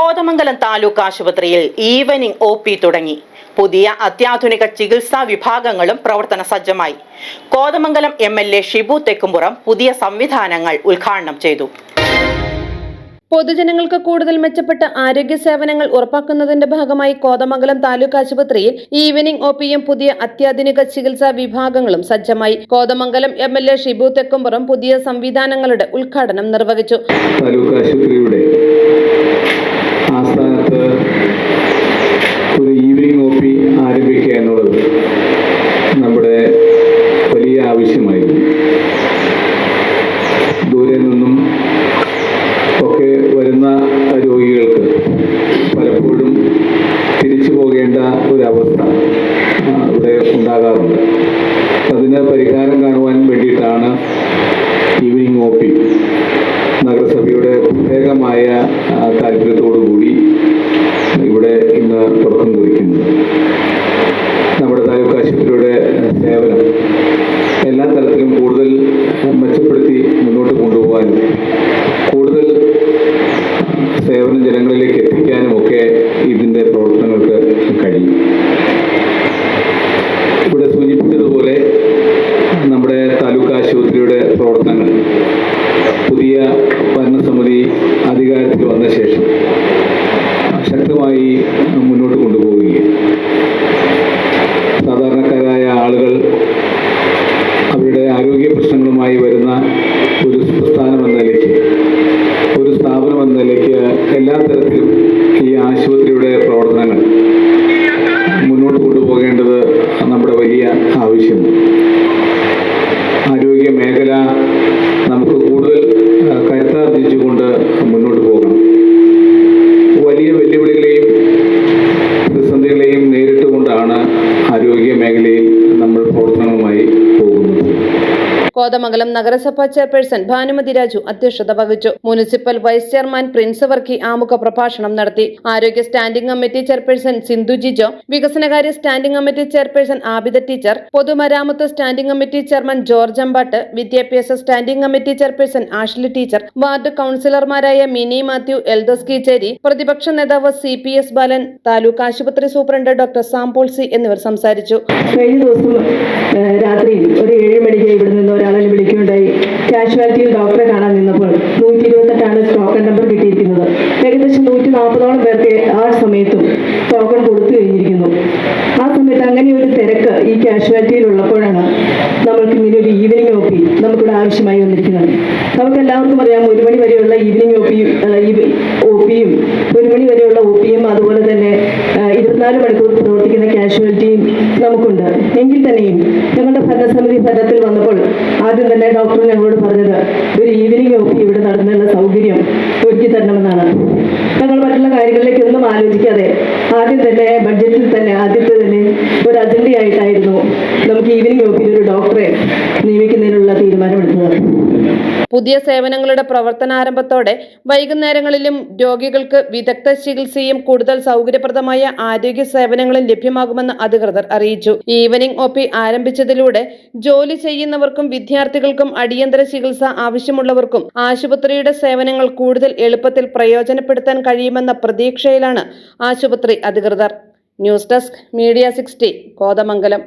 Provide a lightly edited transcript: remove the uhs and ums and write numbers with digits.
കോതമംഗലം താലൂക്ക് ആശുപത്രിയിൽ evening OP തുടങ്ങി. പുതിയ അത്യാധുനിക ചികിത്സാ വിഭാഗങ്ങളും പ്രവർത്തന സജ്ജമായി. കോതമംഗലം MLA ഷിബു തെക്കുംപുറം പുതിയ സംവിധാനങ്ങൾ ഉദ്ഘാടനം ചെയ്തു. പൊതുജനങ്ങൾക്ക് കൂടുതൽ മെച്ചപ്പെട്ട ആരോഗ്യ സേവനങ്ങൾ ഉറപ്പാക്കുന്നതിന്റെ ഭാഗമായി കോതമംഗലം താലൂക്ക് ആശുപത്രിയിൽ ഈവനിംഗ് OPയും പുതിയ അത്യാധുനിക ചികിത്സാ വിഭാഗങ്ങളും സജ്ജമായി. കോതമംഗലം MLA ഷിബു തെക്കുംപുറം പുതിയ സംവിധാനങ്ങളുടെ ഉദ്ഘാടനം നിർവഹിച്ചു. താലൂക്ക് ആശുപത്രിയുടെ ആസ്ഥാനത്ത് ഒരു ഈവനിംഗ് OP ആരംഭിക്കുക എന്നുള്ളത് നമ്മുടെ വലിയ ആവശ്യമായിരുന്നു. ദൂരെ നിന്നും ഒക്കെ വരുന്ന രോഗികൾക്ക് പലപ്പോഴും തിരിച്ചു പോകേണ്ട ഒരവസ്ഥ ഇവിടെ ഉണ്ടാകാറുണ്ട്. അതിന് പരിഹാരം കാണുവാൻ വേണ്ടിയിട്ടാണ് ഈവനിംഗ് OP നഗരസഭയുടെ പ്രത്യേകമായ താല്പര്യത്തോടുകൂടി ഇവിടെ ഇന്ന് തുടക്കം കുറിക്കുന്നത്. നമ്മുടെ താലൂക്ക് ആശുപത്രിയുടെ സേവനം എല്ലാ തലത്തിലും കൂടുതൽ മെച്ചപ്പെടുത്തി മുന്നോട്ട് കൊണ്ടുപോകാനും കൂടുതൽ സേവനം ജനങ്ങളിലേക്ക് എത്തിക്കാനും ഒക്കെ ഇതിൻ്റെ പ്രവർത്തനങ്ങൾക്ക് കഴിയും. ഇവിടെ സൂചിപ്പിച്ചതുപോലെ നമ്മുടെ താലൂക്ക് ആശുപത്രിയുടെ പ്രവർത്തനങ്ങൾ പുതിയ ഭരണസമിതി അധികാരത്തിൽ വന്ന ശേഷം ശക്തമായി മുന്നോട്ട് കൊണ്ടുപോവുകയാണ്. സാധാരണക്കാരായ ആളുകൾ അവരുടെ ആരോഗ്യ പ്രശ്നങ്ങളുമായി വരുന്ന ഒരു സ്ഥാനം എന്ന നിലയ്ക്ക്, ഒരു സ്ഥാപനം എന്ന നിലയ്ക്ക് എല്ലാ തരത്തിലും ഈ ആശുപത്രിയുടെ പ്രവർത്തനങ്ങൾ മുന്നോട്ട് കൊണ്ടുപോകേണ്ടത് നമ്മുടെ വലിയ ആവശ്യമാണ്. ആരോഗ്യ മേഖല നമുക്ക് കൂടുതൽ കരുത്താർജിച്ചുകൊണ്ട് മുന്നോട്ട് പോകണം. വലിയ വെല്ലുവിളികളെയും പ്രതിസന്ധികളെയും നേരിട്ടുകൊണ്ടാണ് ആരോഗ്യ മേഖലയിൽ നമ്മൾ പ്രവർത്തനവുമായി പോകുന്നത്. കോതമംഗലം നഗരസഭാ ചെയർപേഴ്സൺ ഭാനുമതി രാജു അധ്യക്ഷത വഹിച്ചു. Municipal vice chairman Prince Varkey ആമുഖ പ്രഭാഷണം നടത്തി. ആരോഗ്യ standing committee chairperson Sindhu Jijo, വികസനകാര്യ standing committee chairperson Abida teacher, പൊതുമരാമത്ത് standing committee chairman George Ambatt, വിദ്യാഭ്യാസ standing committee chairperson Ashley teacher, ward കൌൺസിലർമാരായ മിനി മാത്യു, എൽദോസ് കീച്ചേരി, പ്രതിപക്ഷ നേതാവ് CPS ബാലൻ, താലൂക്ക് ആശുപത്രി സൂപ്രണ്ട് ഡോക്ടർ സാംപോൾ സി എന്നിവർ സംസാരിച്ചു. കഴിഞ്ഞ ദിവസം രാത്രി ഒരു 7 മണിക്ക് ഇവിടെ നിന്ന് ഒരാളെ വിളിക്കുകയുണ്ടായി. കാഷ്വാലിറ്റിയിൽ ഡോക്ടറെ കാണാൻ നിന്നപ്പോൾ 128 ടോക്കൺ നമ്പർ കിട്ടിയിരിക്കുന്നത്. ഏകദേശം 140ഓളം പേർക്ക് ആ സമയത്തും ടോക്കൺ കൊടുത്തു കഴിഞ്ഞിരിക്കുന്നു. ആ സമയത്ത് അങ്ങനെ ഒരു തിരക്ക് ഈ കാഷ്വാലിറ്റിയിൽ ഉള്ളപ്പോഴാണ് നമ്മൾക്ക് ഇങ്ങനെ ഒരു ഈവനിംഗ് OP നമുക്കിവിടെ ആവശ്യമായി വന്നിരിക്കുന്നത്. നമുക്കെല്ലാവർക്കും അറിയാം, 1 മണി വരെയുള്ള ഈവനിംഗ് OPയും 1 മണി വരെയുള്ള OPയും അതുപോലെ തന്നെ 24 മണിക്കൂർ പ്രവർത്തിക്കുന്ന കാഷ്വാലിറ്റിയും നമുക്കുണ്ട്. എങ്കിൽ തന്നെയും ഞങ്ങളുടെ ഭരണസമിതി ഭരണത്തിൽ വന്നപ്പോൾ ആദ്യം തന്നെ ഡോക്ടർ ഞങ്ങളോട് പറഞ്ഞത് ഒരു ഈവനിംഗ് OP ഇവിടെ നടന്നുള്ള സൗകര്യം ഒരുക്കി തരണമെന്നാണ്. ഞങ്ങൾ മറ്റുള്ള കാര്യങ്ങളിലേക്കൊന്നും ആലോചിക്കാതെ ആദ്യം തന്നെ ബഡ്ജറ്റിൽ തന്നെ ആദ്യത്തെ തന്നെ ഒരു അജണ്ടയായിട്ടായിരുന്നു നമുക്ക് ഈവനിംഗ് OPയിൽ ഒരു ഡോക്ടറെ നിയമിക്കുന്നതിനുള്ള തീരുമാനമെടുത്തത്. പുതിയ സേവനങ്ങളുടെ പ്രവർത്തനാരംഭത്തോടെ വൈകുന്നേരങ്ങളിലും രോഗികൾക്ക് വിദഗ്ധ ചികിത്സയും കൂടുതൽ സൗകര്യപ്രദമായ ആരോഗ്യ സേവനങ്ങളും ലഭ്യമാകുമെന്ന് അധികൃതർ അറിയിച്ചു. ഈവനിംഗ് OP ആരംഭിച്ചതിലൂടെ ജോലി ചെയ്യുന്നവർക്കും വിദ്യാർത്ഥികൾക്കും അടിയന്തര ചികിത്സ ആവശ്യമുള്ളവർക്കും ആശുപത്രിയുടെ സേവനങ്ങൾ കൂടുതൽ എളുപ്പത്തിൽ പ്രയോജനപ്പെടുത്താൻ കഴിയുമെന്ന പ്രതീക്ഷയിലാണ് ആശുപത്രി അധികൃതർ. News desk media 60 Kothamangalam.